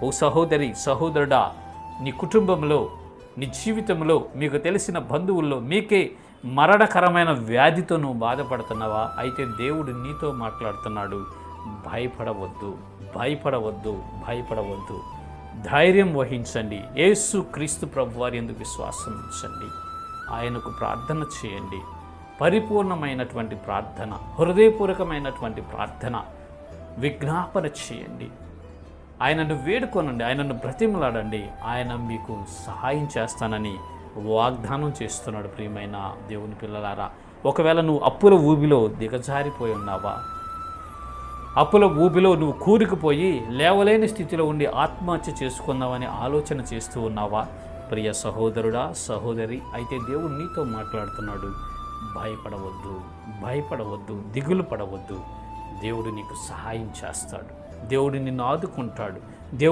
ఓ సహోదరి, సహోదరుడా, నీ కుటుంబంలో, నీ జీవితంలో, మీకు తెలిసిన బంధువుల్లో మీకే మరణకరమైన వ్యాధితో నువ్వు బాధపడుతున్నావా? అయితే దేవుడు నీతో మాట్లాడుతున్నాడు. భయపడవద్దు, భయపడవద్దు, భయపడవద్దు. ధైర్యం వహించండి. యేసు క్రీస్తు ప్రభువారి యందు విశ్వాసం ఉంచండి. ఆయనకు ప్రార్థన చేయండి. పరిపూర్ణమైనటువంటి ప్రార్థన, హృదయపూర్వకమైనటువంటి ప్రార్థన, విజ్ఞాపన చేయండి. ఆయనను వేడుకోనండి, ఆయనను బ్రతిమలాడండి. ఆయన మీకు సహాయం చేస్తానని వాగ్దానం చేస్తున్నాడు. ప్రియమైన దేవుని పిల్లలారా, ఒకవేళ నువ్వు అప్పుల ఊబిలో దిగజారిపోయి ఉన్నావా? అప్పుల ఊబిలో నువ్వు కూరుకుపోయి లేవలేని స్థితిలో ఉండి ఆత్మహత్య చేసుకుందామని ఆలోచన చేస్తూ ఉన్నావా? ప్రియ సహోదరుడా, సహోదరి, అయితే దేవుడు నీతో మాట్లాడుతున్నాడు. భయపడవద్దు, భయపడవద్దు, దిగులు పడవద్దు. దేవుడు నీకు సహాయం చేస్తాడు. దేవుడు నిన్ను ఆదుకుంటాడు. దేవుడు